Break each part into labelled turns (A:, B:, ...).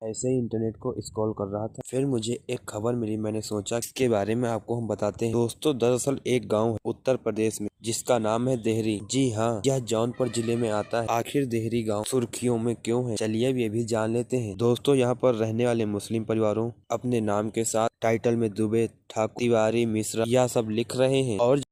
A: ऐसे ही इंटरनेट को स्क्रॉल कर रहा था, फिर मुझे एक खबर मिली। मैंने सोचा इसके बारे में आपको हम बताते हैं। दोस्तों, दरअसल एक गांव है उत्तर प्रदेश में जिसका नाम है देहरी। जी हाँ, यह जौनपुर जिले में आता है। आखिर देहरी गांव सुर्खियों में क्यों है, चलिए अब ये भी जान लेते हैं। दोस्तों, यहाँ पर रहने वाले मुस्लिम परिवारों अपने नाम के साथ टाइटल में दुबे, ठाकुर, तिवारी, मिश्रा यह सब लिख रहे हैं। और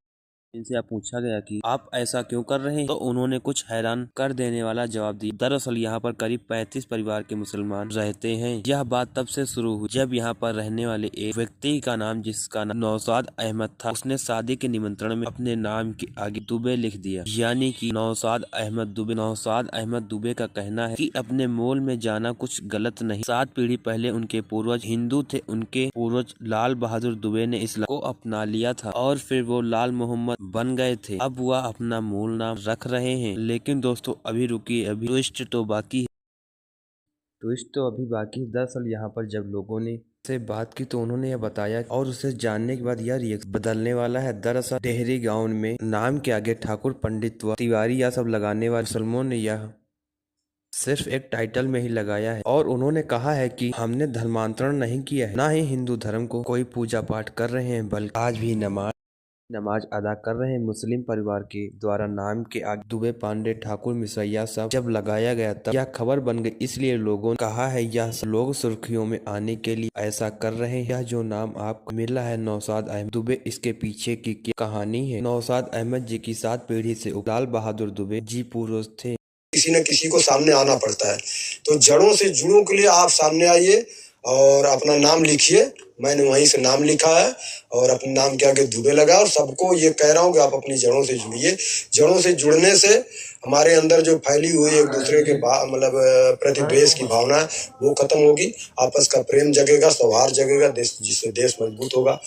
A: इनसे आप पूछा गया कि आप ऐसा क्यों कर रहे हैं, तो उन्होंने कुछ हैरान कर देने वाला जवाब दिया। दरअसल यहाँ पर करीब 35 परिवार के मुसलमान रहते हैं। यह बात तब से शुरू हुई जब यहाँ पर रहने वाले एक व्यक्ति का नाम, जिसका नाम नौशाद अहमद था, उसने शादी के निमंत्रण में अपने नाम के आगे दुबे लिख दिया, यानी कि नौशाद अहमद दुबे। नौशाद अहमद दुबे का कहना है कि अपने मोल में जाना कुछ गलत नहीं। 7 पीढ़ी पहले उनके पूर्वज हिंदू थे। उनके पूर्वज लाल बहादुर दुबे ने इस्लाम को अपना लिया था और फिर वो लाल मोहम्मद बन गए थे। अब वह अपना मूल नाम रख रहे हैं। लेकिन दोस्तों, अभी रुकिए, अभी ट्विस्ट तो बाकी है। दरअसल यहाँ पर जब लोगों ने से बात की तो उन्होंने यह बताया और उसे जानने के बाद यह रिएक्शन बदलने वाला है। दरअसल डेहरी गांव में नाम के आगे ठाकुर, पंडित व तिवारी यह सब लगाने वाले मुसलमानों ने यह सिर्फ एक टाइटल में ही लगाया है। और उन्होंने कहा है कि हमने धर्मांतरण नहीं किया है, ना ही हिंदू धर्म को कोई पूजा पाठ कर रहे हैं, बल्कि आज भी नमाज अदा कर रहे हैं। मुस्लिम परिवार के द्वारा नाम के आगे दुबे, पांडे, ठाकुर, मिसैया सब जब लगाया गया तब यह खबर बन गई। इसलिए लोगों ने कहा है यह लोग सुर्खियों में आने के लिए ऐसा कर रहे हैं। यह जो नाम आपको मिला है नौशाद अहमद दुबे, इसके पीछे की क्या कहानी है। नौशाद अहमद जी की 7 पीढ़ी से लाल बहादुर दुबे जी पूर्वज थे।
B: किसी न किसी को सामने आना पड़ता है, तो जड़ों से जुड़ों के लिए आप सामने आइए और अपना नाम लिखिए। मैंने वहीं से नाम लिखा है और अपने नाम के आगे दुबे लगा, और सबको ये कह रहा हूँ कि आप अपनी जड़ों से जुड़िए। जड़ों से जुड़ने से हमारे अंदर जो फैली हुई एक दूसरे के मतलब प्रति द्वेष की भावना है वो खत्म होगी। आपस का प्रेम जगेगा, सौहार्द जगेगा, देश जिससे देश मजबूत होगा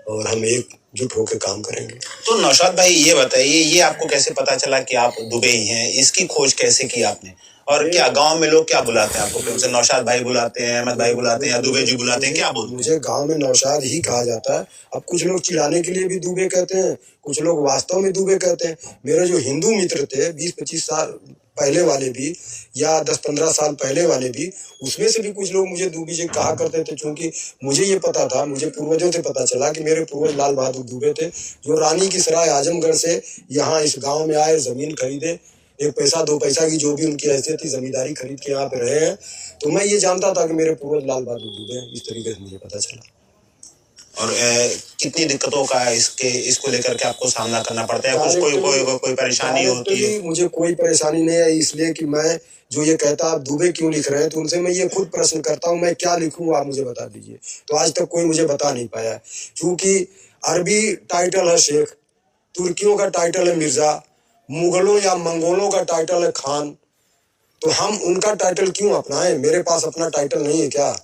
B: और हम एकजुट होकर काम करेंगे।
C: तो नौशाद भाई, ये बताइए, ये आपको कैसे पता चला कि आप दुबई ही हैं? इसकी खोज कैसे की आपने? और क्या गांव में लोग क्या बुलाते हैं आपको? प्रेम से नौशाद भाई बुलाते हैं, अहमद भाई बुलाते हैं, या दुबे जी बुलाते हैं, क्या बोलते हैं?
B: मुझे गांव में नौशाद ही कहा जाता है। अब कुछ लोग चिढ़ाने के लिए भी दुबे कहते हैं, कुछ लोग वास्तव में दुबे कहते हैं। मेरे जो हिंदू मित्र थे 20-25 साल पहले वाले भी, या 10-15 साल पहले वाले भी, उसमें से भी कुछ लोग मुझे दुबे जी कहा करते थे। क्योंकि मुझे ये पता था, मुझे पूर्वजों से पता चला कि मेरे पूर्वज लाल बहादुर दुबे थे, जो रानी की सराय आजमगढ़ से यहाँ इस गांव में आए, जमीन खरीदे, 1 पैसा 2 पैसा की जो भी उनकी हैसियत थी, जमींदारी खरीद के यहाँ पे रहे हैं। तो मैं ये जानता था कि मेरे पूर्वज लाल बहादुर दुबे हैं। इस तरीके से मुझे पता चला।
C: और कितनी दिक्कतों का इसको लेकर के आपको सामना करना पड़ता है? कुछ कोई परेशानी होती है?
B: मुझे कोई परेशानी नहीं है, इसलिए कि मैं जो ये कहता आप दुबे क्यों लिख रहे हैं, तो उनसे मैं ये खुद प्रश्न करता हूँ, मैं क्या लिखूं, आप मुझे बता दीजिए। तो आज तक कोई मुझे बता नहीं पाया। क्योंकि अरबी टाइटल है शेख, तुर्कियों का टाइटल है मिर्जा, मुगलों या मंगोलों का टाइटल है खान, तो हम उनका टाइटल क्यों अपनाएं? मेरे पास अपना टाइटल नहीं है क्या?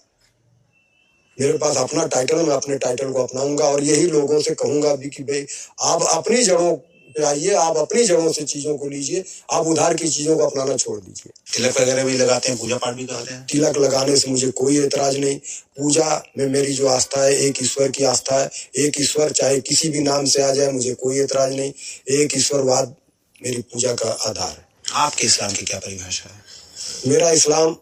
B: मेरे पास अपना टाइटल, मैं अपने टाइटल को अपनाऊंगा और यही लोगों से कहूंगा भी कि भाई आप अपनी जड़ों पे आइए, आप अपनी जड़ों से चीजों को लीजिए, आप उधार की चीजों को अपनाना छोड़ दीजिए।
C: तिलक वगैरह भी लगाते हैं, पूजा पाठ भी करते हैं?
B: तिलक लगाने से मुझे कोई एतराज नहीं। पूजा में मेरी जो आस्था है, एक ईश्वर की आस्था है। एक ईश्वर चाहे किसी भी नाम से आ जाए, मुझे कोई एतराज नहीं। एक ईश्वरवाद मेरी पूजा का आधार है।
C: आपके इस्लाम की क्या परिभाषा है?
B: मेरा इस्लाम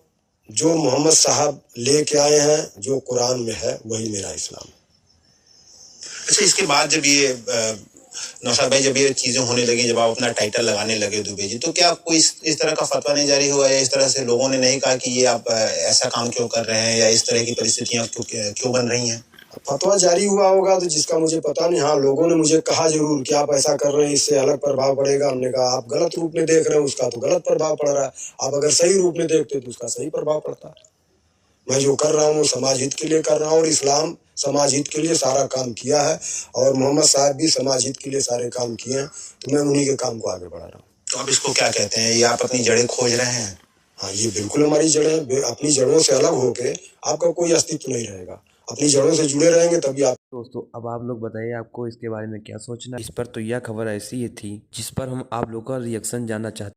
B: जो मोहम्मद साहब लेके आए हैं, जो कुरान में है, वही मेरा इस्लाम।
C: अच्छा, इसके बाद जब ये नौशाद भाई, जब ये चीजें होने लगी, जब आप अपना टाइटल लगाने लगे दुबे जी, तो क्या कोई इस तरह का फतवा नहीं जारी हुआ, या इस तरह से लोगों ने नहीं कहा कि ये आप ऐसा काम क्यों कर रहे हैं, या इस तरह की परिस्थितियां क्यों बन रही हैं?
B: फतवा जारी हुआ होगा तो जिसका मुझे पता नहीं। हाँ, लोगों ने मुझे कहा जरूर कि आप ऐसा कर रहे हैं, इससे अलग प्रभाव पड़ेगा। हमने कहा आप गलत रूप में देख रहे हैं, उसका तो गलत प्रभाव पड़ रहा है। आप अगर सही रूप में देखते तो उसका सही प्रभाव पड़ता। मैं जो कर रहा हूँ समाज हित के लिए कर रहा हूँ, और इस्लाम समाज हित के लिए सारा काम किया है, और मोहम्मद साहब भी समाज हित के लिए सारे काम किए हैं, तो मैं उन्हीं के काम को आगे बढ़ा रहा हूँ।
C: तो आप इसको क्या कहते हैं? ये आप अपनी जड़ें खोज रहे हैं?
B: हाँ, ये बिल्कुल हमारी जड़ें। अपनी जड़ों से अलग होके आपका कोई अस्तित्व नहीं रहेगा। अपनी जड़ों से जुड़े रहेंगे तभी आप।
A: दोस्तों, अब आप लोग बताइए आपको इसके बारे में क्या सोचना। इस पर तो यह खबर ऐसी ही थी जिस पर हम आप लोग का रिएक्शन जानना चाहते हैं।